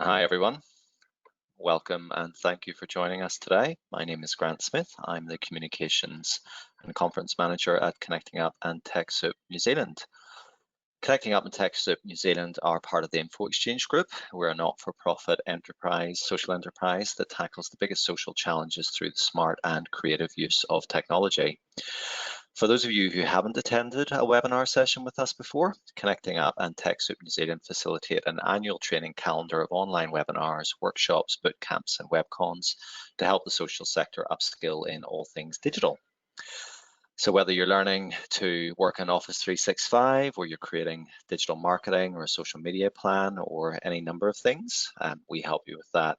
Hi, everyone. Welcome and thank you for joining us today. My name is Grant Smith. I'm the Communications and Conference Manager at Connecting Up and TechSoup New Zealand. Connecting Up and TechSoup New Zealand are part of the Info Exchange Group. We're a not-for-profit enterprise, social enterprise that tackles the biggest social challenges through the smart and creative use of technology. For those of you who haven't attended a webinar session with us before, Connecting Up and TechSoup New Zealand facilitate an annual training calendar of online webinars, workshops, boot camps, and webcons to help the social sector upskill in all things digital. So whether you're learning to work in Office 365 or you're creating digital marketing or a social media plan or any number of things, we help you with that.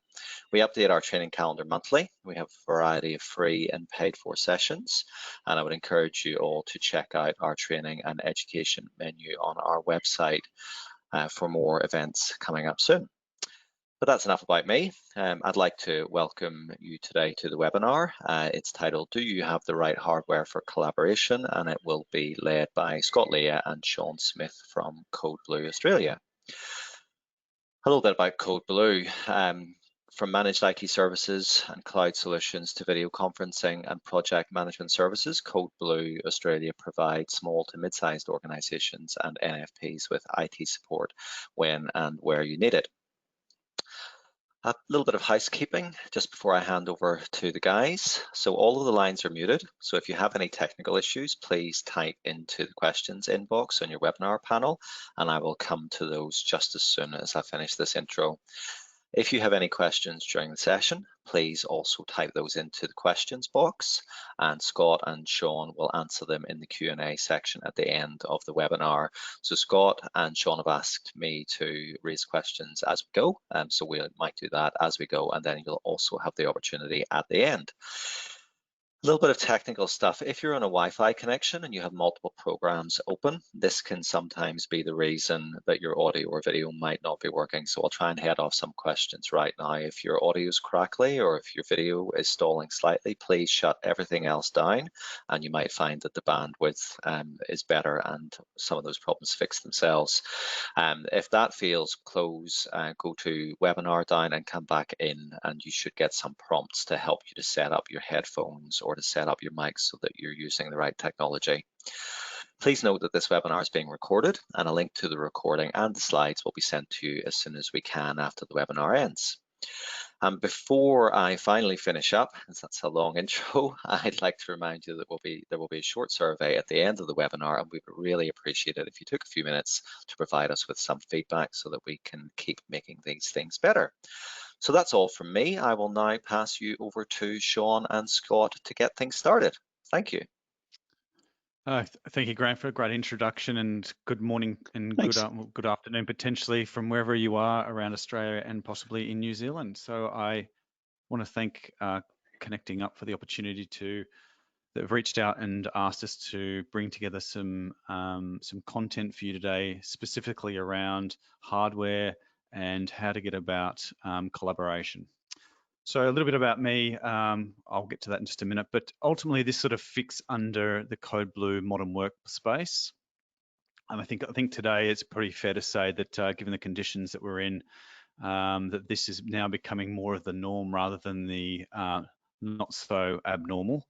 We update our training calendar monthly. We have a variety of free and paid for sessions, and I would encourage you all to check out our training and education menu on our website for more events coming up soon. But that's enough about me. I'd like to welcome you today to the webinar. It's titled, Do You Have the Right Hardware for Collaboration? And it will be led by Scott Leah and Sean Smith from Code Blue Australia. A little bit about Code Blue. From managed IT services and cloud solutions to video conferencing and project management services, Code Blue Australia provides small to mid-sized organizations and NFPs with IT support when and where you need it. A little bit of housekeeping just before I hand over to the guys. So all of the lines are muted. So if you have any technical issues, please type into the questions inbox on your webinar panel, and I will come to those just as soon as I finish this intro. If you have any questions during the session, please also type those into the questions box, and Scott and Sean will answer them in the Q&A section at the end of the webinar. So Scott and Sean have asked me to raise questions as we go, so we might do that as we go, and then you'll also have the opportunity at the end. A little bit of technical stuff. If you're on a Wi-Fi connection and you have multiple programs open, this can sometimes be the reason that your audio or video might not be working. So I'll try and head off some questions right now. If your audio is crackly or if your video is stalling slightly, please shut everything else down, and you might find that the bandwidth is better and some of those problems fix themselves. If that fails, close, go to webinar down and come back in, and you should get some prompts to help you to set up your headphones or to set up your mics so that you're using the right technology. Please note that this webinar is being recorded, and a link to the recording and the slides will be sent to you as soon as we can after the webinar ends. Before I finally finish up, as that's a long intro, I'd like to remind you that there will be a short survey at the end of the webinar, and we would really appreciate it if you took a few minutes to provide us with some feedback so that we can keep making these things better. So that's all from me. I will now pass you over to Sean and Scott to get things started. Thank you. Thank you, Grant, for a great introduction, and good morning and good afternoon, potentially, from wherever you are around Australia and possibly in New Zealand. So I want to thank Connecting Up for the opportunity they've reached out and asked us to bring together some content for you today, specifically around hardware and how to get about collaboration. So a little bit about me, I'll get to that in just a minute, but ultimately this sort of fits under the Code Blue modern workspace. And I think today it's pretty fair to say that given the conditions that we're in, that this is now becoming more of the norm rather than the not so abnormal,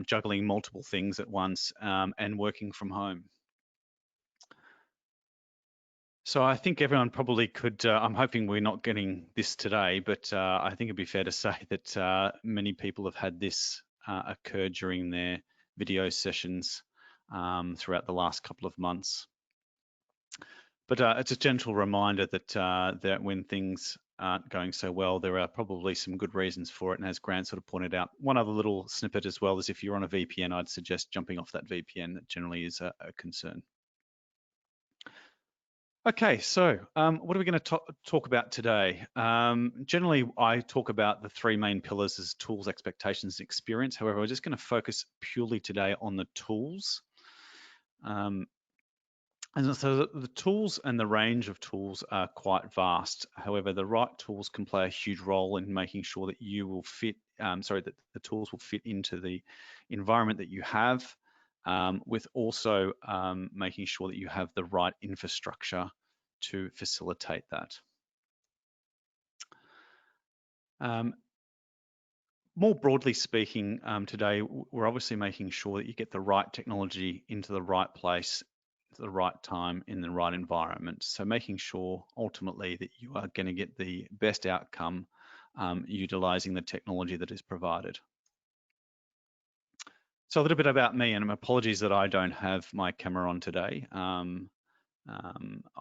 juggling multiple things at once and working from home. So I think everyone probably could, I'm hoping we're not getting this today, but I think it'd be fair to say that many people have had this occur during their video sessions throughout the last couple of months. But it's a gentle reminder that when things aren't going so well, there are probably some good reasons for it. And as Grant sort of pointed out, one other little snippet as well is if you're on a VPN, I'd suggest jumping off that VPN. That generally is a concern. Okay, so what are we going to talk about today? Generally, I talk about the three main pillars as tools, expectations, and experience. However, we're just going to focus purely today on the tools. And so the tools and the range of tools are quite vast. However, the right tools can play a huge role in making sure that you will fit, that the tools will fit into the environment that you have, with also making sure that you have the right infrastructure to facilitate that. More broadly speaking, today, we're obviously making sure that you get the right technology into the right place, at the right time, in the right environment. So making sure ultimately that you are going to get the best outcome utilizing the technology that is provided. So a little bit about me, and apologies that I don't have my camera on today.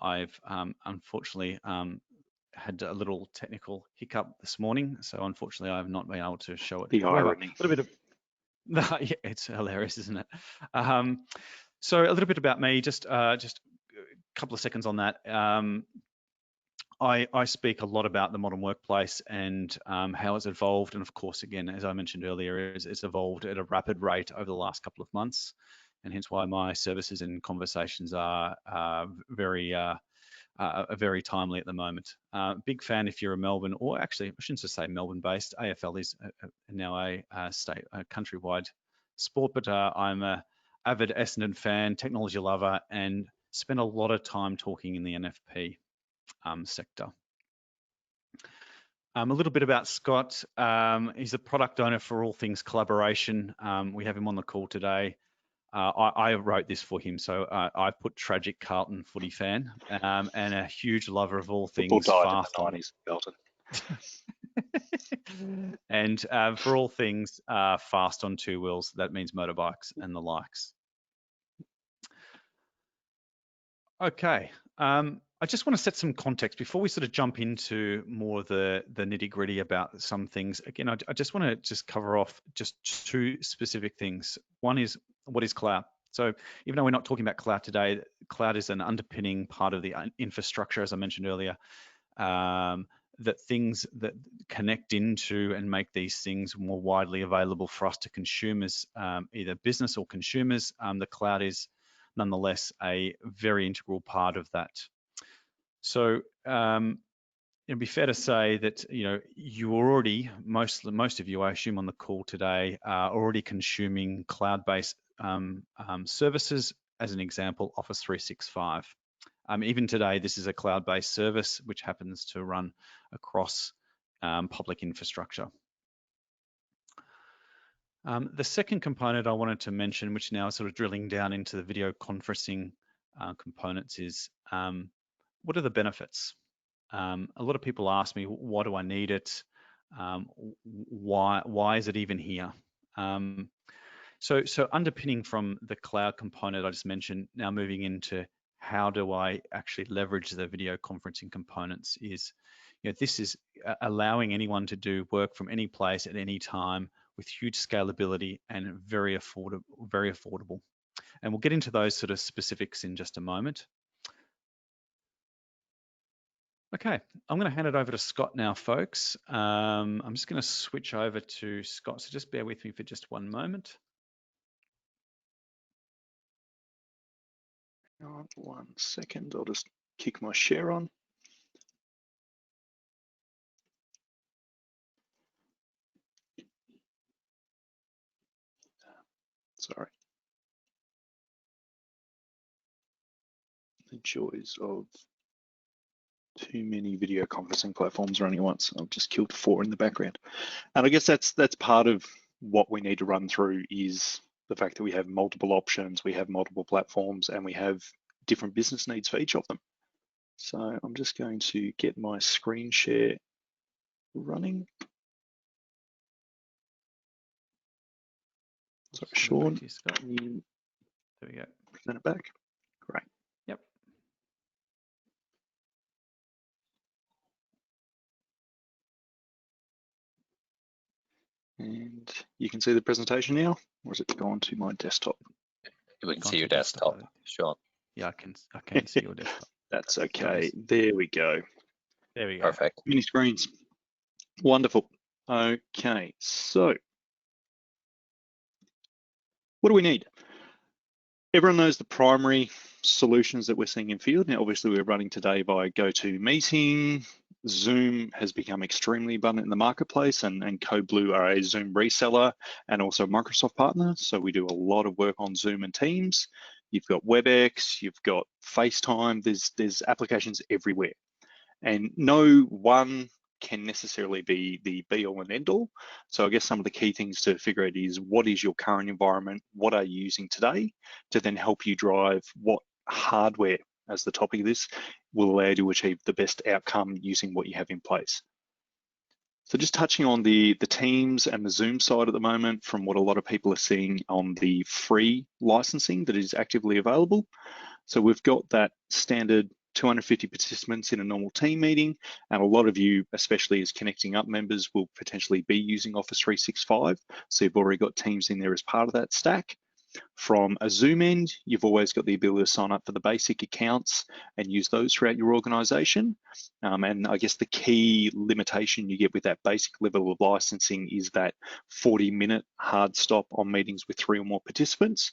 I've unfortunately had a little technical hiccup this morning, so unfortunately I've not been able to show it. The However, irony. a little bit of yeah, it's hilarious, isn't it? So a little bit about me, just a couple of seconds on that. I speak a lot about the modern workplace and how it's evolved, and of course, again, as I mentioned earlier, it's evolved at a rapid rate over the last couple of months, and hence why my services and conversations are very timely at the moment. Big fan if you're a Melbourne, or actually, I shouldn't just say Melbourne-based. AFL is now a countrywide sport, but I'm a avid Essendon fan, technology lover, and spend a lot of time talking in the NFP sector. A little bit about Scott. He's a product owner for all things collaboration. We have him on the call today. I wrote this for him, so I put tragic Carlton footy fan and a huge lover of all things fast. Football died in the 90s, Carlton. And for all things fast on two wheels, that means motorbikes and the likes. Okay, I just want to set some context before we sort of jump into more of the nitty-gritty about some things. Again, I just want to just cover off just two specific things. One is, what is cloud? So even though we're not talking about cloud today, cloud is an underpinning part of the infrastructure, as I mentioned earlier, that things that connect into and make these things more widely available for us to consume as either business or consumers. The cloud is nonetheless a very integral part of that. So it'd be fair to say that you already, most of you, I assume, on the call today are already consuming cloud-based services. As an example, Office 365. Even today, this is a cloud-based service which happens to run across public infrastructure. The second component I wanted to mention, which now is sort of drilling down into the video conferencing components, is what are the benefits? A lot of people ask me, why do I need it? Why is it even here? So underpinning from the cloud component I just mentioned, now moving into how do I actually leverage the video conferencing components is, this is allowing anyone to do work from any place at any time with huge scalability and very affordable. And we'll get into those sort of specifics in just a moment. Okay, I'm going to hand it over to Scott now, folks. I'm just going to switch over to Scott, so just bear with me for just one moment. 1 second, I'll just kick my share on. Sorry. The joys of too many video conferencing platforms running at once. I've just killed 4 in the background. And I guess that's part of what we need to run through, is the fact that we have multiple options, we have multiple platforms, and we have different business needs for each of them. So I'm just going to get my screen share running. Sorry, Sean. There we go. Present it back. Great. Yep. And you can see the presentation now, or has it gone to my desktop? We can see your desktop, Sean. Yeah, I can see your desktop. That's okay. There we go. There we go. Perfect. Mini screens. Wonderful. Okay, so what do we need? Everyone knows the primary solutions that we're seeing in field. Now, obviously, we're running today via GoToMeeting. Zoom has become extremely abundant in the marketplace, and CodeBlue are a Zoom reseller and also a Microsoft partner. So we do a lot of work on Zoom and Teams. You've got WebEx, you've got FaceTime. There's applications everywhere, and no one can necessarily be the be all and end all. So I guess some of the key things to figure out is what is your current environment, what are you using today, to then help you drive what hardware, as the topic of this, will allow you to achieve the best outcome using what you have in place. So just touching on the Teams and the Zoom side at the moment, from what a lot of people are seeing on the free licensing that is actively available. So we've got that standard 250 participants in a normal team meeting, and a lot of you, especially as Connecting Up members, will potentially be using Office 365. So you've already got Teams in there as part of that stack. From a Zoom end, you've always got the ability to sign up for the basic accounts and use those throughout your organization. And I guess the key limitation you get with that basic level of licensing is that 40-minute hard stop on meetings with 3 or more participants.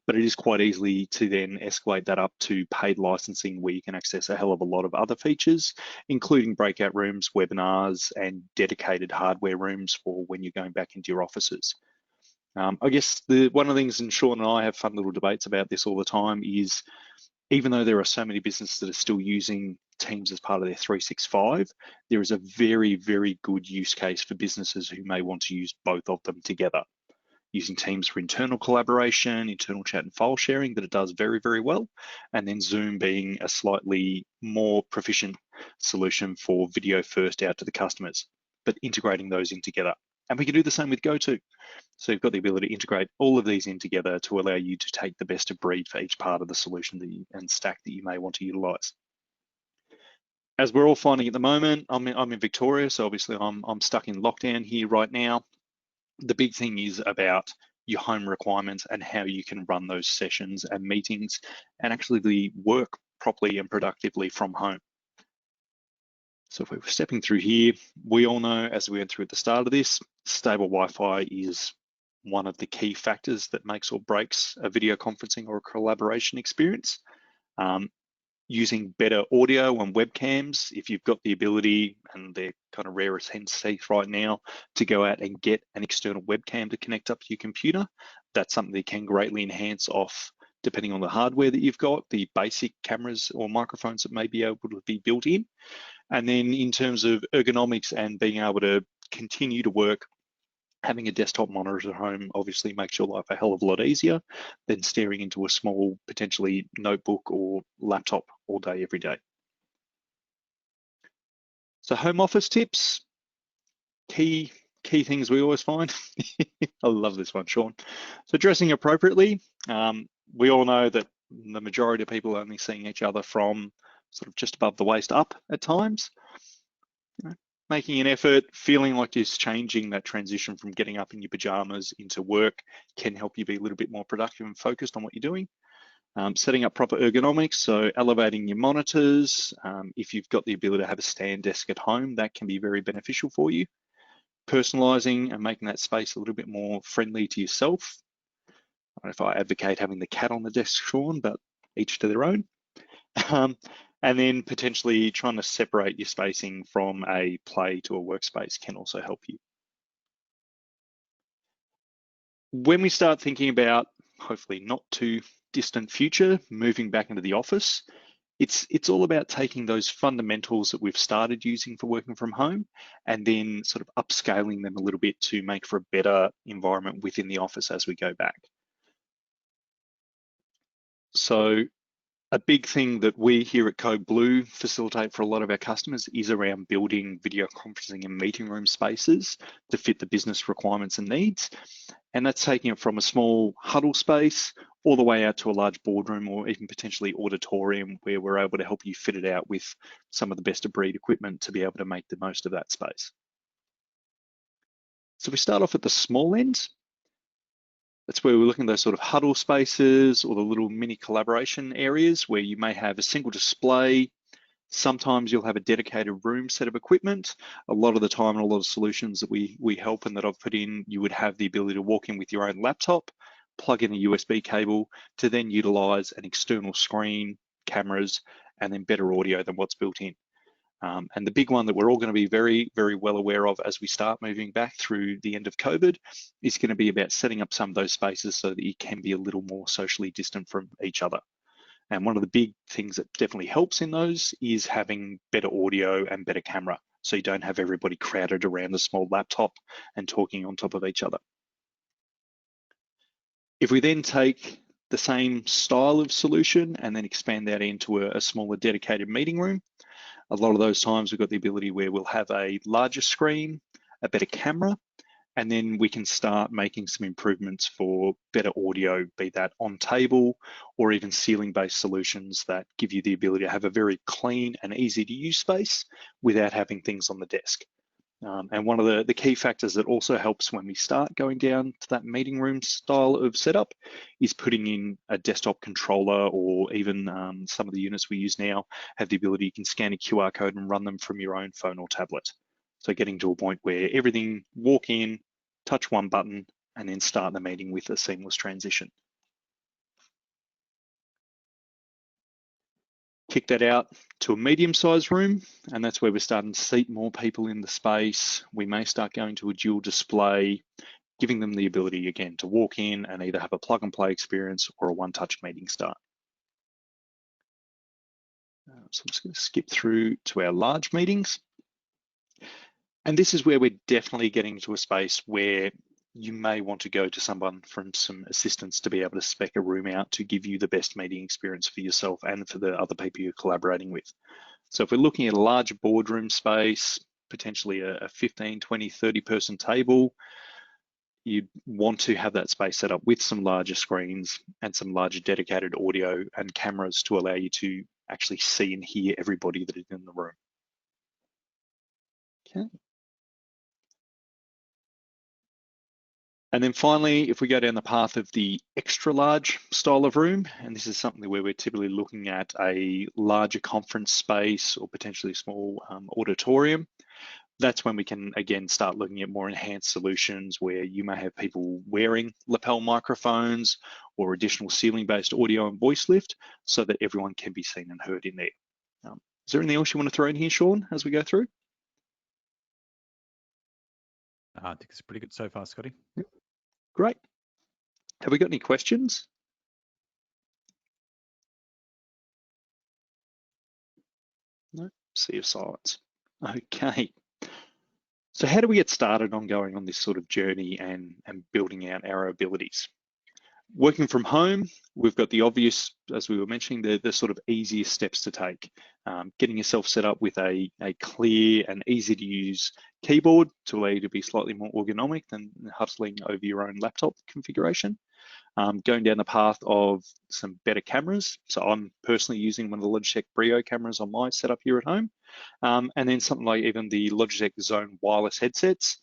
But it is quite easily to then escalate that up to paid licensing, where you can access a hell of a lot of other features, including breakout rooms, webinars, and dedicated hardware rooms for when you're going back into your offices. I guess one of the things, and Sean and I have fun little debates about this all the time, is even though there are so many businesses that are still using Teams as part of their 365, there is a very, very good use case for businesses who may want to use both of them together. Using Teams for internal collaboration, internal chat and file sharing, that it does very, very well. And then Zoom being a slightly more proficient solution for video first out to the customers, but integrating those in together. And we can do the same with GoTo. So you've got the ability to integrate all of these in together to allow you to take the best of breed for each part of the solution and stack that you may want to utilize. As we're all finding at the moment, I'm in Victoria, so obviously I'm stuck in lockdown here right now. The big thing is about your home requirements and how you can run those sessions and meetings and actually work properly and productively from home. So if we're stepping through here, we all know, as we went through at the start of this, stable Wi-Fi is one of the key factors that makes or breaks a video conferencing or a collaboration experience. Using better audio and webcams, if you've got the ability, and they're kind of rare as hen's teeth right now, to go out and get an external webcam to connect up to your computer, that's something that can greatly enhance off, depending on the hardware that you've got, the basic cameras or microphones that may be able to be built in. And then in terms of ergonomics and being able to continue to work, having a desktop monitor at home obviously makes your life a hell of a lot easier than staring into a small, potentially notebook or laptop all day, every day. So home office tips, key things we always find. I love this one, Sean. So dressing appropriately. We all know that the majority of people are only seeing each other from sort of just above the waist up at times. Making an effort, feeling like just changing that transition from getting up in your pajamas into work can help you be a little bit more productive and focused on what you're doing. Setting up proper ergonomics, so elevating your monitors. If you've got the ability to have a stand desk at home, that can be very beneficial for you. Personalizing and making that space a little bit more friendly to yourself. I don't know if I advocate having the cat on the desk, Sean, but each to their own. And then potentially trying to separate your spacing from a play to a workspace can also help you. When we start thinking about, hopefully not too distant future, moving back into the office, it's all about taking those fundamentals that we've started using for working from home and then sort of upscaling them a little bit to make for a better environment within the office as we go back. So a big thing that we here at Code Blue facilitate for a lot of our customers is around building video conferencing and meeting room spaces to fit the business requirements and needs. And that's taking it from a small huddle space all the way out to a large boardroom or even potentially auditorium, where we're able to help you fit it out with some of the best of breed equipment to be able to make the most of that space. So we start off at the small end. That's where we're looking at those sort of huddle spaces or the little mini collaboration areas where you may have a single display. Sometimes you'll have a dedicated room set of equipment. A lot of the time, and a lot of solutions that we help and that I've put in, you would have the ability to walk in with your own laptop, plug in a USB cable to then utilize an external screen, cameras, and then better audio than what's built in. And the big one that we're all going to be very, very well aware of as we start moving back through the end of COVID is going to be about setting up some of those spaces so that you can be a little more socially distant from each other. And one of the big things that definitely helps in those is having better audio and better camera so you don't have everybody crowded around a small laptop and talking on top of each other. If we then take the same style of solution and then expand that into a smaller dedicated meeting room, a lot of those times we've got the ability where we'll have a larger screen, a better camera, and then we can start making some improvements for better audio, be that on table or even ceiling-based solutions that give you the ability to have a very clean and easy to use space without having things on the desk. And one of the key factors that also helps when we start going down to that meeting room style of setup is putting in a desktop controller, or even some of the units we use now have the ability you can scan a QR code and run them from your own phone or tablet. So getting to a point where everything, walk in, touch one button, and then start the meeting with a seamless transition. Kick that out to a medium-sized room, and that's where we're starting to seat more people in the space. We may start going to a dual display, giving them the ability, again, to walk in and either have a plug-and-play experience or a one-touch meeting start. So I'm just going to skip through to our large meetings. And this is where we're definitely getting to a space where you may want to go to someone from some assistance to be able to spec a room out to give you the best meeting experience for yourself and for the other people you're collaborating with. So if we're looking at a larger boardroom space, potentially a 15, 20, 30 person table, you'd want to have that space set up with some larger screens and some larger dedicated audio and cameras to allow you to actually see and hear everybody that is in the room. Okay. And then finally, if we go down the path of the extra large style of room, and this is something where we're typically looking at a larger conference space or potentially a small auditorium, that's when we can, again, start looking at more enhanced solutions where you may have people wearing lapel microphones or additional ceiling-based audio and voice lift so that everyone can be seen and heard in there. Is there anything else you want to throw in here, Sean, as we go through? I think it's pretty good so far, Scotty. Yep. Great. Have we got any questions? No, sea of silence. Okay. So how do we get started on going on this sort of journey and building out our abilities? Working from home, we've got the obvious, as we were mentioning, the sort of easiest steps to take. Getting yourself set up with a clear and easy to use keyboard to allow you to be slightly more ergonomic than hustling over your own laptop configuration. Going down the path of some better cameras. So I'm personally using one of the Logitech Brio cameras on my setup here at home. And then something like even the Logitech Zone wireless headsets.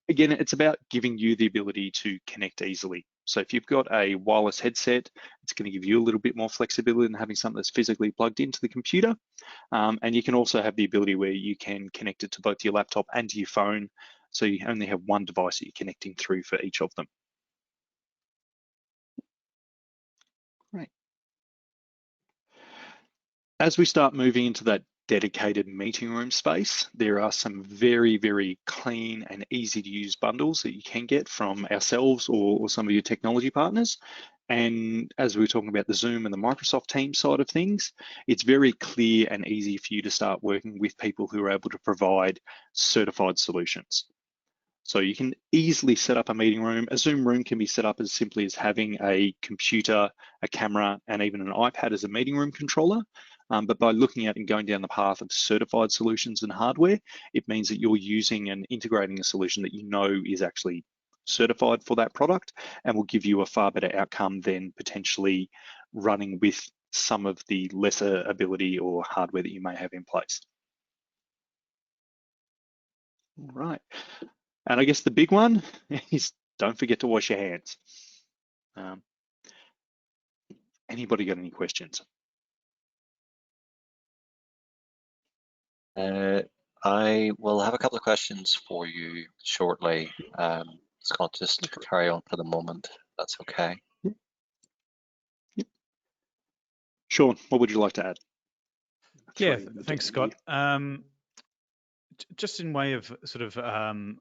Again, it's about giving you the ability to connect easily. So if you've got a wireless headset, it's going to give you a little bit more flexibility than having something that's physically plugged into the computer. And you can also have the ability where you can connect it to both your laptop and to your phone. So you only have one device that you're connecting through for each of them. Great. As we start moving into that dedicated meeting room space, there are some very, very clean and easy to use bundles that you can get from ourselves or some of your technology partners. And as we were talking about the Zoom and the Microsoft Teams side of things, it's very clear and easy for you to start working with people who are able to provide certified solutions. So you can easily set up a meeting room. A Zoom room can be set up as simply as having a computer, a camera, and even an iPad as a meeting room controller. But by looking at and going down the path of certified solutions and hardware, it means that you're using and integrating a solution that you know is actually certified for that product and will give you a far better outcome than potentially running with some of the lesser ability or hardware that you may have in place. All right. And I guess the big one is don't forget to wash your hands. Anybody got any questions? I will have a couple of questions for you shortly. Scott, just carry on for the moment. That's okay. Yep. Sean, what would you like to add? Yeah, thanks, Scott. Just in way of sort of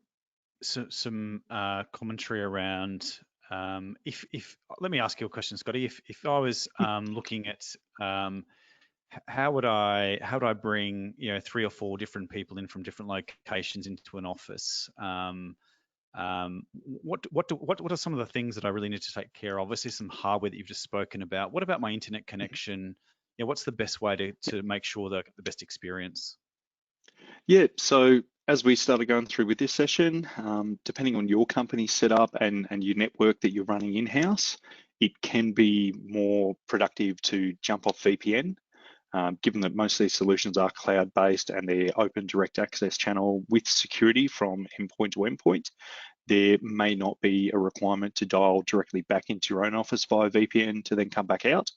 some commentary around if let me ask you a question, Scotty. If I was looking at how would I bring 3 or 4 different people in from different locations into an office? What are some of the things that I really need to take care of? Obviously, some hardware that you've just spoken about. What about my internet connection? What's the best way to make sure the best experience? Yeah, so as we started going through with this session, depending on your company setup and your network that you're running in-house, it can be more productive to jump off VPN, given that most of these solutions are cloud-based and they're open direct access channel with security from endpoint to endpoint. There may not be a requirement to dial directly back into your own office via VPN to then come back out.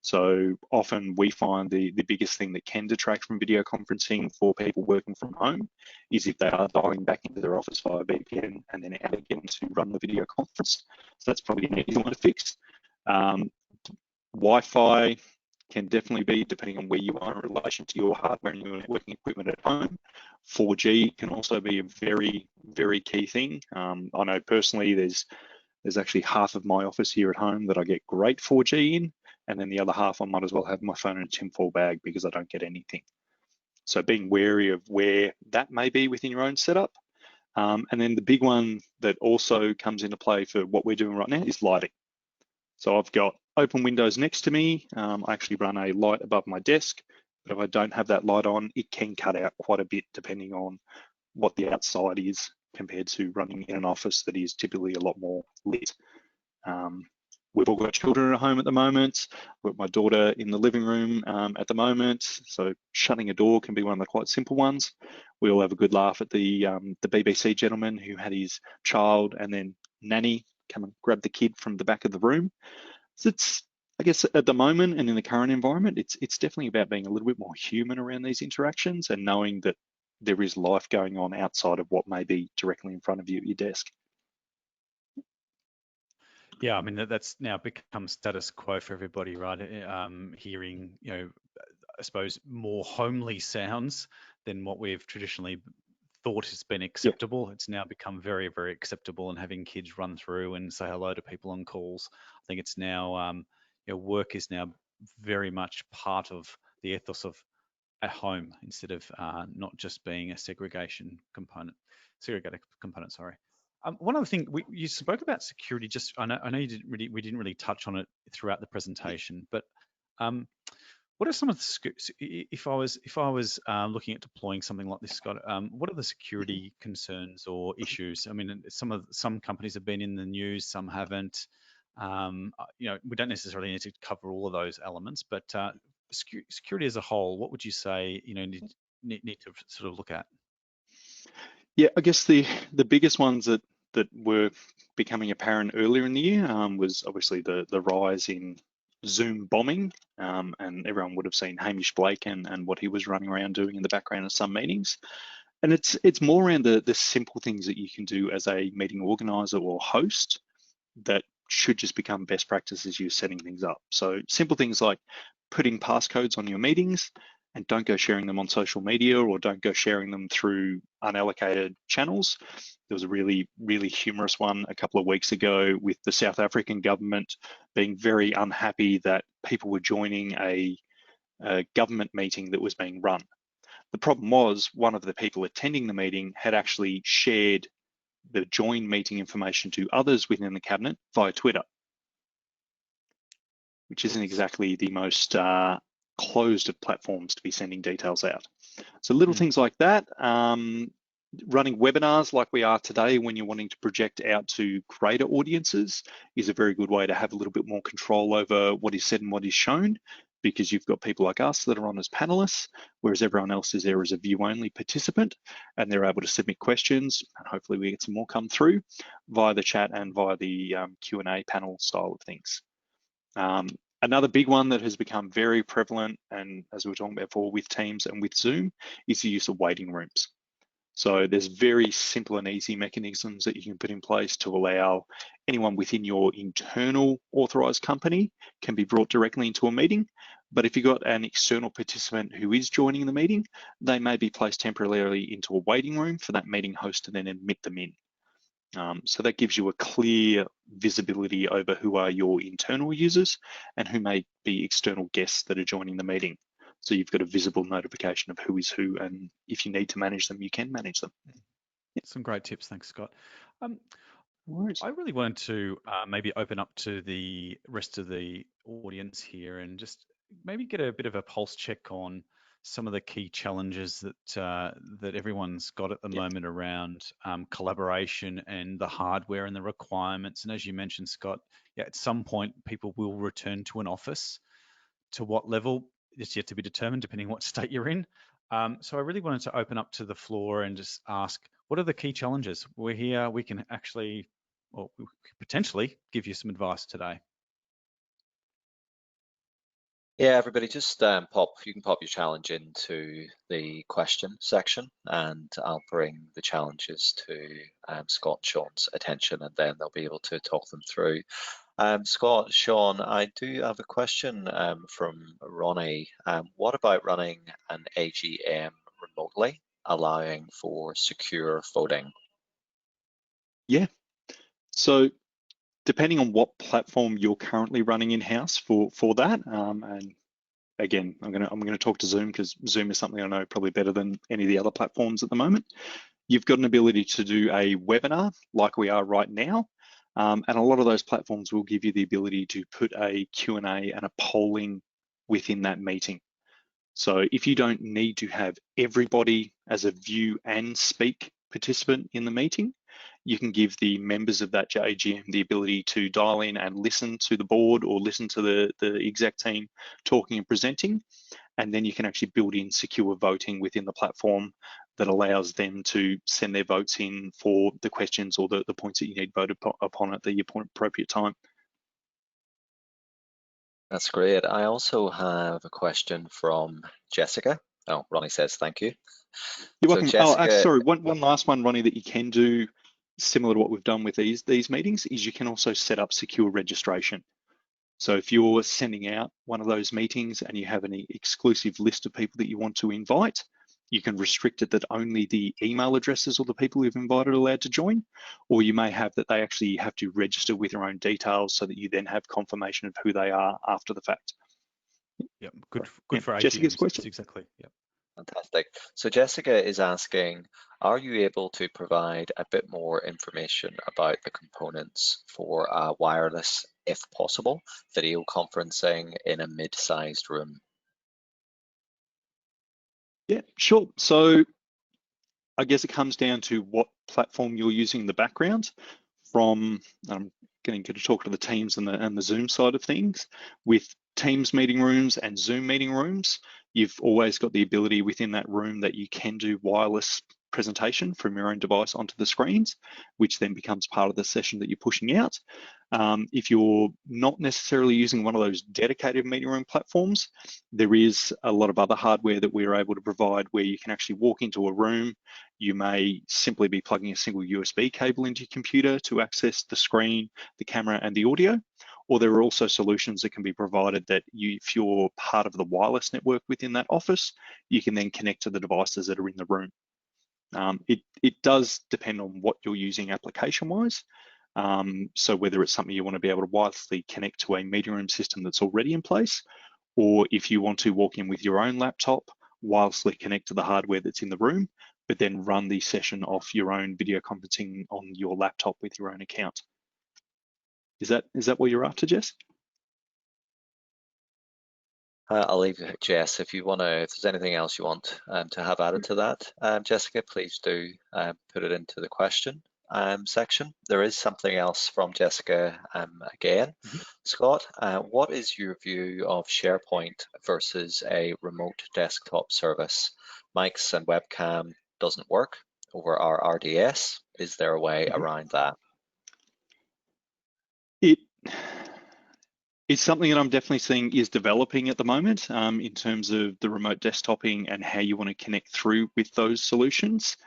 So often we find the biggest thing that can detract from video conferencing for people working from home is if they are dialing back into their office via VPN and then out again to run the video conference. So that's probably an easy one to fix. Wi-Fi can definitely be, depending on where you are in relation to your hardware and your networking equipment at home. 4G can also be a very, very key thing. I know personally there's actually half of my office here at home that I get great 4G in, and then the other half I might as well have my phone in a tinfoil bag because I don't get anything. So being wary of where that may be within your own setup. And then the big one that also comes into play for what we're doing right now is lighting. So I've got open windows next to me. I actually run a light above my desk, but if I don't have that light on, it can cut out quite a bit depending on what the outside is compared to running in an office that is typically a lot more lit. We've all got children at home at the moment. We've got my daughter in the living room at the moment. So shutting a door can be one of the quite simple ones. We all have a good laugh at the BBC gentleman who had his child and then nanny come and grab the kid from the back of the room. So it's, I guess at the moment and in the current environment, it's definitely about being a little bit more human around these interactions and knowing that there is life going on outside of what may be directly in front of you at your desk. Yeah, I mean that's now become status quo for everybody, right? Hearing, I suppose more homely sounds than what we've traditionally thought has been acceptable. It's now become very, very acceptable, and having kids run through and say hello to people on calls. I think it's now, work is now very much part of the ethos of at home instead of not just being a segregated component. Sorry. One other thing, you spoke about security. Just I know we didn't really touch on it throughout the presentation, but what are some of the, if I was looking at deploying something like this, Scott, what are the security concerns or issues? I mean, some companies have been in the news, some haven't. We don't necessarily need to cover all of those elements, but security as a whole, what would you say, need to sort of look at? Yeah, I guess the biggest ones that were becoming apparent earlier in the year was obviously the rise in Zoom bombing, and everyone would have seen Hamish Blake and what he was running around doing in the background of some meetings. And it's more around the simple things that you can do as a meeting organizer or host that should just become best practice as you're setting things up. So simple things like putting passcodes on your meetings, and don't go sharing them on social media or don't go sharing them through unallocated channels. There was a really, really humorous one a couple of weeks ago with the South African government being very unhappy that people were joining a government meeting that was being run. The problem was one of the people attending the meeting had actually shared the join meeting information to others within the cabinet via Twitter, which isn't exactly the most closed of platforms to be sending details out. So little things like that, running webinars like we are today when you're wanting to project out to greater audiences is a very good way to have a little bit more control over what is said and what is shown, because you've got people like us that are on as panelists, whereas everyone else is there as a view-only participant, and they're able to submit questions, and hopefully we get some more come through via the chat and via the Q&A panel style of things. Another big one that has become very prevalent, and as we were talking about before with Teams and with Zoom, is the use of waiting rooms. So there's very simple and easy mechanisms that you can put in place to allow anyone within your internal authorized company can be brought directly into a meeting. But if you've got an external participant who is joining the meeting, they may be placed temporarily into a waiting room for that meeting host to then admit them in. So that gives you a clear visibility over who are your internal users and who may be external guests that are joining the meeting. So you've got a visible notification of who is who, and if you need to manage them, you can manage them. Some great tips. Thanks, Scott. No worries. I really wanted to maybe open up to the rest of the audience here and just maybe get a bit of a pulse check on some of the key challenges that everyone's got at the moment around collaboration and the hardware and the requirements. And as you mentioned, Scott, at some point people will return to an office. To what level is yet to be determined, depending what state you're in. So I really wanted to open up to the floor and just ask, what are the key challenges? We're here, we can actually, or we could potentially give you some advice today. Yeah, everybody, just you can pop your challenge into the question section, and I'll bring the challenges to Scott and Sean's attention, and then they'll be able to talk them through. Scott, Sean, I do have a question from Ronnie. What about running an AGM remotely, allowing for secure voting? Yeah. So depending on what platform you're currently running in-house for that, and again, I'm gonna talk to Zoom because Zoom is something I know probably better than any of the other platforms at the moment. You've got an ability to do a webinar like we are right now. And a lot of those platforms will give you the ability to put a Q&A and a polling within that meeting. So if you don't need to have everybody as a view and speak participant in the meeting, you can give the members of that AGM the ability to dial in and listen to the board or listen to the exec team talking and presenting. And then you can actually build in secure voting within the platform that allows them to send their votes in for the questions or the points that you need voted upon at the appropriate time. That's great. I also have a question from Jessica. Oh, Ronnie says thank you. You're So welcome. Jessica, Sorry, one last one, Ronnie, that you can do similar to what we've done with these meetings is you can also set up secure registration. So if you're sending out one of those meetings and you have an exclusive list of people that you want to invite, you can restrict it that only the email addresses or the people you've invited are allowed to join, or you may have that they actually have to register with their own details so that you then have confirmation of who they are after the fact. Yep, good for Jessica's AGMs. question. That's exactly. Yep. fantastic. So Jessica is asking, are you able to provide a bit more information about the components for wireless, if possible, video conferencing in a mid-sized room? Yeah, sure. So I guess it comes down to what platform you're using in the background. From I'm getting to talk to the Teams and the Zoom side of things. With Teams meeting rooms and Zoom meeting rooms, you've always got the ability within that room that you can do wireless presentation from your own device onto the screens, which then becomes part of the session that you're pushing out. If you're not necessarily using one of those dedicated meeting room platforms, there is a lot of other hardware that we're able to provide where you can actually walk into a room. You may simply be plugging a single USB cable into your computer to access the screen, the camera, and the audio. Or there are also solutions that can be provided that if you're part of the wireless network within that office, you can then connect to the devices that are in the room. It does depend on what you're using application-wise. So whether it's something you want to be able to wirelessly connect to a meeting room system that's already in place, or if you want to walk in with your own laptop, wirelessly connect to the hardware that's in the room, but then run the session off your own video conferencing on your laptop with your own account. Is that what you're after, Jess? I'll leave it, Jess, if you want to, if there's anything else you want to have added to that, Jessica, please do put it into the question section. There is something else from Jessica again. Scott, what is your view of SharePoint versus a remote desktop service? Mics and webcam doesn't work over our RDS. Is there a way around that? It's something that I'm definitely seeing is developing at the moment in terms of the remote desktoping and how you want to connect through with those solutions.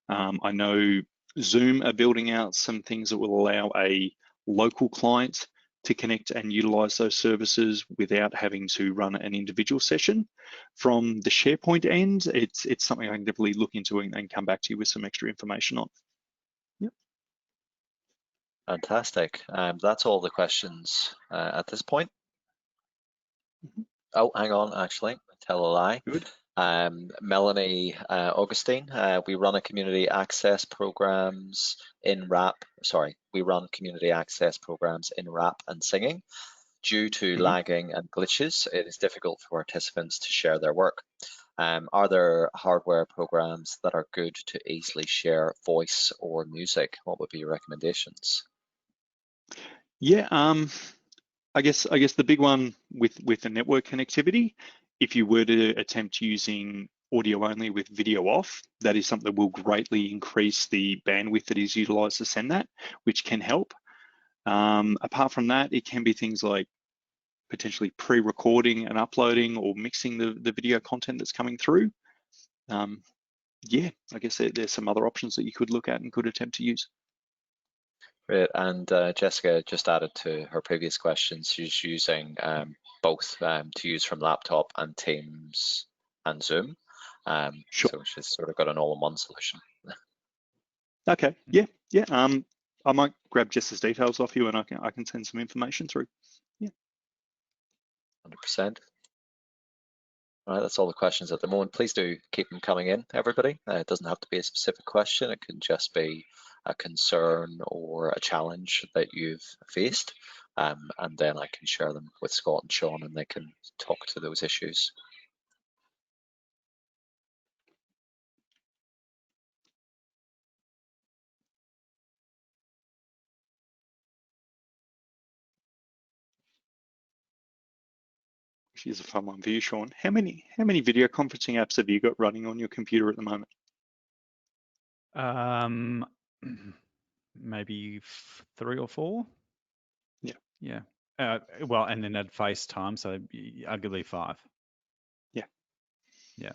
I know Zoom are building out some things that will allow a local client to connect and utilize those services without having to run an individual session. From the SharePoint end, it's something I can definitely look into and come back to you with some extra information on. Yep. Fantastic. That's all the questions at this point. Oh, hang on, actually, I tell a lie. Good. Melanie Augustine, we run community access programs in rap and singing. Due to lagging and glitches, it is difficult for participants to share their work. Are there hardware programs that are good to easily share voice or music? What would be your recommendations? Yeah, I guess the big one with the network connectivity, if you were to attempt using audio only with video off, that is something that will greatly increase the bandwidth that is utilized to send that, which can help. Apart from that, it can be things like potentially pre-recording and uploading or mixing the video content that's coming through. Yeah, I guess there's some other options that you could look at and could attempt to use. Great, and Jessica just added to her previous question, she's using both to use from laptop and Teams and Zoom. Sure. So she's sort of got an all-in-one solution. Okay, yeah. I might grab Jess's details off you and I can send some information through. Yeah. 100%. All right, that's all the questions at the moment. Please do keep them coming in, everybody. It doesn't have to be a specific question. It can just be a concern or a challenge that you've faced. And then I can share them with Scott and Sean and they can talk to those issues. Here's a fun one for you, Sean. How many video conferencing apps have you got running on your computer at the moment? Maybe 3 or 4. Yeah. Yeah. Well, and then add FaceTime, so arguably 5. Yeah. Yeah.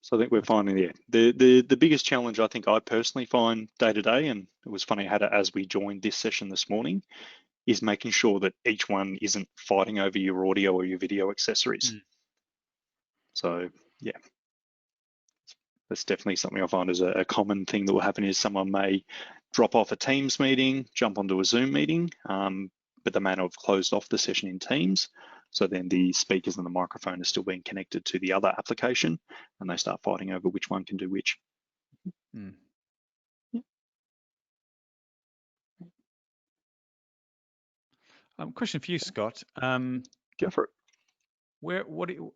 So I think we're finding the biggest challenge I think I personally find day to day, and it was funny I had it as we joined this session this morning, is making sure that each one isn't fighting over your audio or your video accessories. So yeah, that's definitely something I find is a common thing that will happen is someone may drop off a Teams meeting, jump onto a Zoom meeting, but they may not have closed off the session in Teams. So then the speakers and the microphone are still being connected to the other application and they start fighting over which one can do which. Yeah. Question for you, Scott. Go for it.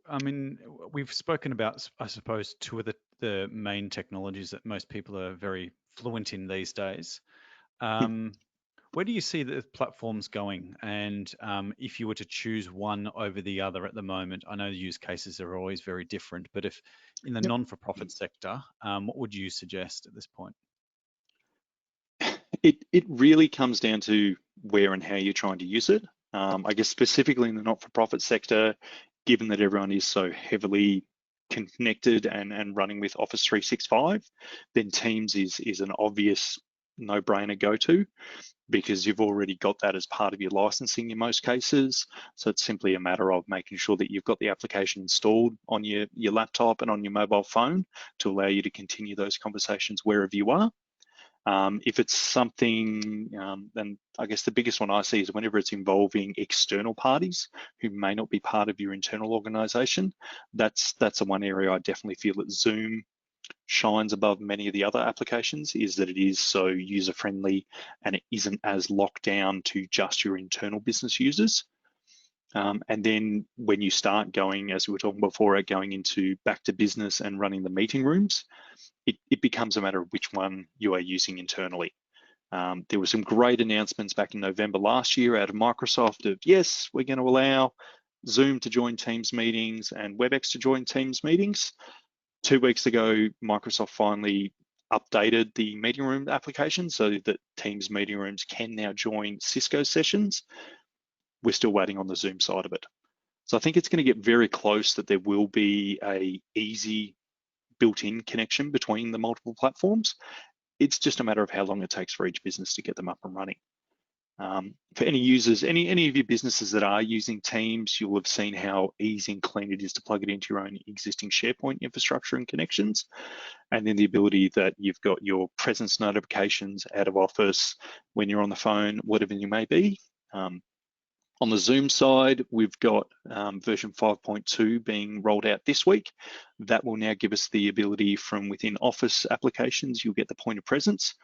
I mean, we've spoken about, I suppose, 2 of the main technologies that most people are very fluent in these days. Where do you see the platforms going? And if you were to choose one over the other at the moment, I know the use cases are always very different, but if in the non-for-profit sector, what would you suggest at this point? It really comes down to where and how you're trying to use it. I guess specifically in the not-for-profit sector, given that everyone is so heavily connected and running with Office 365, then Teams is an obvious no-brainer go-to because you've already got that as part of your licensing in most cases. So it's simply a matter of making sure that you've got the application installed on your laptop and on your mobile phone to allow you to continue those conversations wherever you are. If it's something, then I guess the biggest one I see is whenever it's involving external parties who may not be part of your internal organization, that's the one area I definitely feel that Zoom shines above many of the other applications, is that it is so user-friendly and it isn't as locked down to just your internal business users. And then when you start going, as we were talking before, going into back to business and running the meeting rooms, it becomes a matter of which one you are using internally. There were some great announcements back in November last year out of Microsoft of, yes, we're going to allow Zoom to join Teams meetings and WebEx to join Teams meetings. 2 weeks ago, Microsoft finally updated the meeting room application so that Teams meeting rooms can now join Cisco sessions. We're still waiting on the Zoom side of it. So I think it's going to get very close that there will be a easy built-in connection between the multiple platforms. It's just a matter of how long it takes for each business to get them up and running. For any users, any of your businesses that are using Teams, you'll have seen how easy and clean it is to plug it into your own existing SharePoint infrastructure and connections. And then the ability that you've got your presence notifications out of Office when you're on the phone, whatever you may be. On the Zoom side, we've got version 5.2 being rolled out this week. That will now give us the ability from within Office applications, you'll get the point of presence.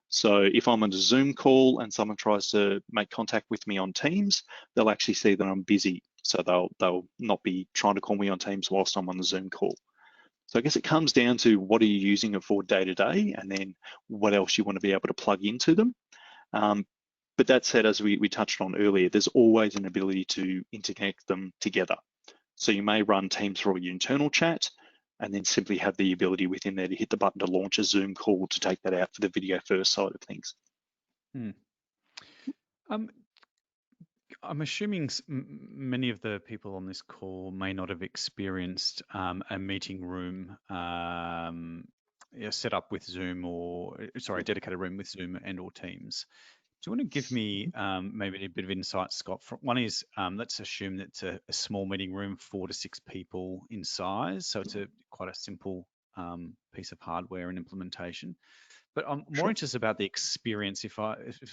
So if I'm on a Zoom call and someone tries to make contact with me on Teams, they'll actually see that I'm busy. So they'll not be trying to call me on Teams whilst I'm on the Zoom call. So I guess it comes down to what are you using it for day to day, and then what else you want to be able to plug into them. But that said, as we touched on earlier, there's always an ability to interconnect them together. So you may run Teams for your internal chat and then simply have the ability within there to hit the button to launch a Zoom call to take that out for the video first side of things. I'm assuming many of the people on this call may not have experienced a meeting room set up with Zoom a dedicated room with Zoom and or Teams. Do you want to give me maybe a bit of insight, Scott? One is, let's assume that it's a small meeting room, 4 to 6 people in size. So it's quite a simple piece of hardware and implementation. But I'm more interested about the experience. If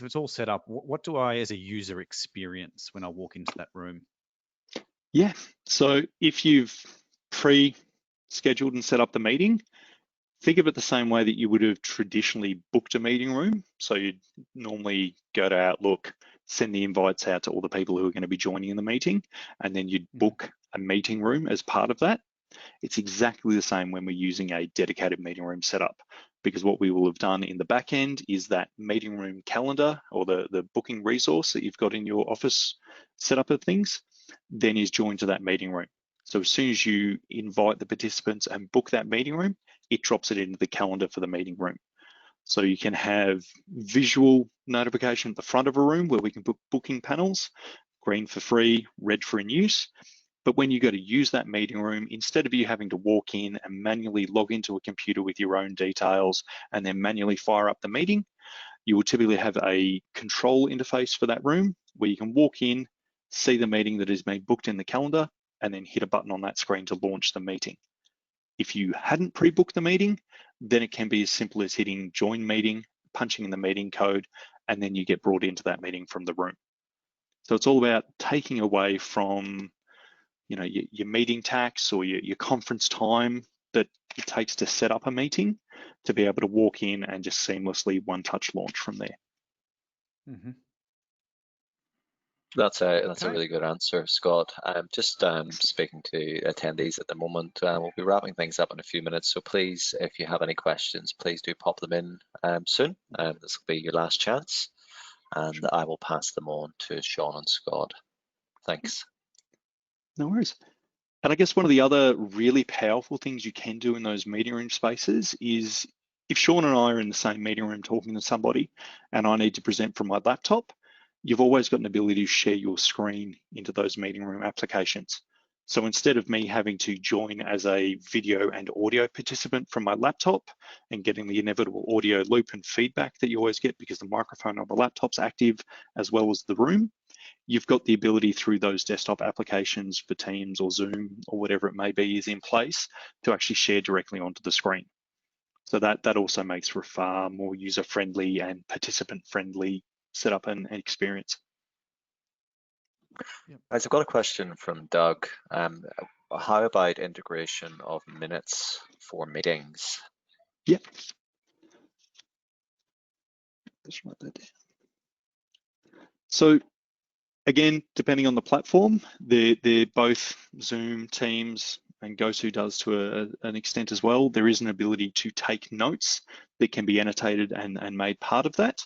it's all set up, what do I as a user experience when I walk into that room? Yeah, so if you've pre-scheduled and set up the meeting, think of it the same way that you would have traditionally booked a meeting room. So you'd normally go to Outlook, send the invites out to all the people who are going to be joining in the meeting, and then you'd book a meeting room as part of that. It's exactly the same when we're using a dedicated meeting room setup, because what we will have done in the back end is that meeting room calendar or the booking resource that you've got in your Office setup of things, then is joined to that meeting room. So as soon as you invite the participants and book that meeting room, it drops it into the calendar for the meeting room. So you can have visual notification at the front of a room where we can book booking panels, green for free, red for in use. But when you go to use that meeting room, instead of you having to walk in and manually log into a computer with your own details and then manually fire up the meeting, you will typically have a control interface for that room where you can walk in, see the meeting that is being booked in the calendar, and then hit a button on that screen to launch the meeting. If you hadn't pre-booked the meeting, then it can be as simple as hitting join meeting, punching in the meeting code, and then you get brought into that meeting from the room. So it's all about taking away from your meeting tax or your conference time that it takes to set up a meeting to be able to walk in and just seamlessly one-touch launch from there. That's a really good answer, Scott. Just speaking to attendees at the moment. We'll be wrapping things up in a few minutes, so please, if you have any questions, please do pop them in soon. This will be your last chance, and I will pass them on to Sean and Scott. Thanks. No worries. And I guess one of the other really powerful things you can do in those meeting room spaces is if Sean and I are in the same meeting room talking to somebody and I need to present from my laptop, you've always got an ability to share your screen into those meeting room applications. So instead of me having to join as a video and audio participant from my laptop and getting the inevitable audio loop and feedback that you always get because the microphone on the laptop's active as well as the room, you've got the ability through those desktop applications for Teams or Zoom or whatever it may be is in place to actually share directly onto the screen. So that also makes for a far more user-friendly and participant-friendly setup and experience. Guys, I've got a question from Doug. How about integration of minutes for meetings? Yep. Let's write that down. So again, depending on the platform, they're both Zoom, Teams, and GoTo does to an extent as well. There is an ability to take notes that can be annotated and made part of that.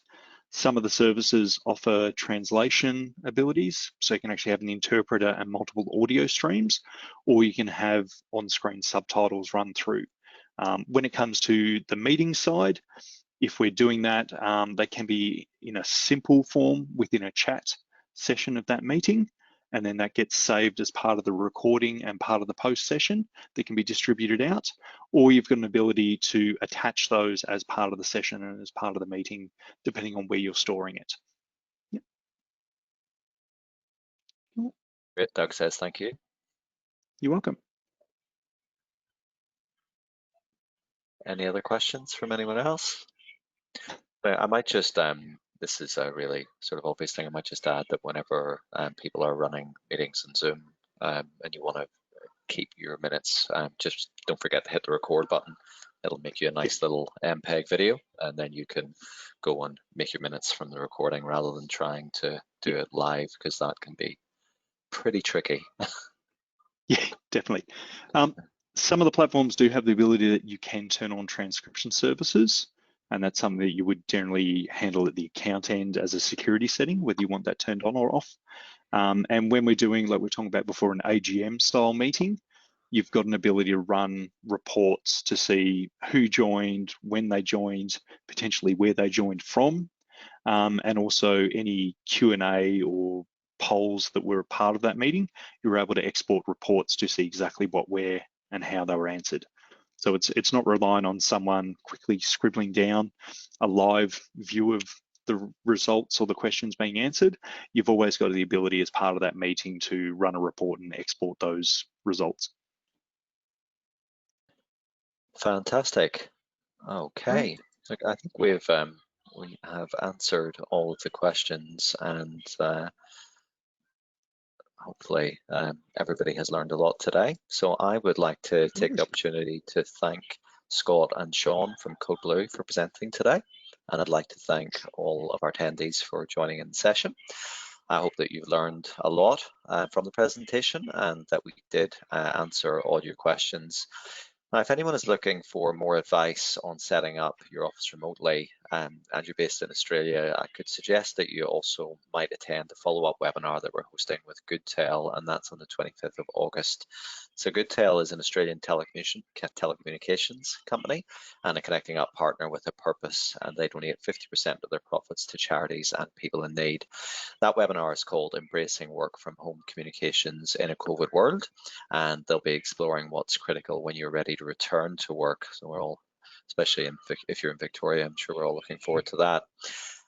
Some of the services offer translation abilities, so you can actually have an interpreter and multiple audio streams, or you can have on-screen subtitles run through. When it comes to the meeting side, if we're doing that, they can be in a simple form within a chat session of that meeting, and then that gets saved as part of the recording and part of the post session that can be distributed out, or you've got an ability to attach those as part of the session and as part of the meeting, depending on where you're storing it. Yep. Great, Doug says thank you. You're welcome. Any other questions from anyone else? I might just this is a really sort of obvious thing. I might just add that whenever people are running meetings in Zoom and you want to keep your minutes, just don't forget to hit the record button. It'll make you a nice little MPEG video, and then you can go and make your minutes from the recording rather than trying to do it live, because that can be pretty tricky. Yeah, definitely. Some of the platforms do have the ability that you can turn on transcription services, and that's something that you would generally handle at the account end as a security setting, whether you want that turned on or off. And when we're doing, like we were talking about before, an AGM style meeting, you've got an ability to run reports to see who joined, when they joined, potentially where they joined from, and also any Q&A or polls that were a part of that meeting. You're able to export reports to see exactly what, where, and how they were answered. So it's not relying on someone quickly scribbling down a live view of the results or the questions being answered. You've always got the ability as part of that meeting to run a report and export those results. Fantastic. Okay. Look, I think we have answered all of the questions, and hopefully everybody has learned a lot today. So I would like to take the opportunity to thank Scott and Sean from Code Blue for presenting today. And I'd like to thank all of our attendees for joining in the session. I hope that you've learned a lot from the presentation, and that we did answer all your questions. Now, if anyone is looking for more advice on setting up your office remotely and you're based in Australia, I could suggest that you also might attend the follow-up webinar that we're hosting with Goodtel, and that's on the 25th of August. So Goodtel is an Australian telecommunications company and a Connecting Up partner with a purpose, and they donate 50% of their profits to charities and people in need. That webinar is called Embracing Work from Home Communications in a COVID World, and they'll be exploring what's critical when you're ready to return to work. So we're all, especially if you're in Victoria, I'm sure we're all looking forward to that,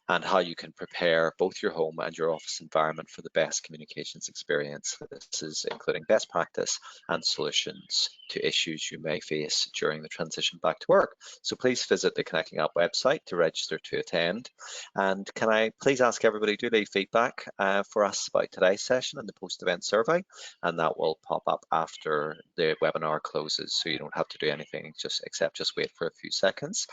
and how you can prepare both your home and your office environment for the best communications experience. This is including best practice and solutions to issues you may face during the transition back to work. So please visit the Connecting Up website to register to attend. And can I please ask everybody to leave feedback for us about today's session in the post-event survey, and that will pop up after the webinar closes, so you don't have to do anything except just wait for a few seconds.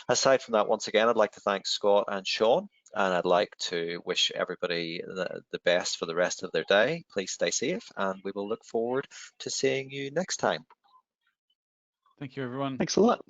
Aside from that, once again, I'd like to thank Scott and Sean, and I'd like to wish everybody the best for the rest of their day. Please stay safe, and we will look forward to seeing you next time. Thank you, everyone. Thanks a lot.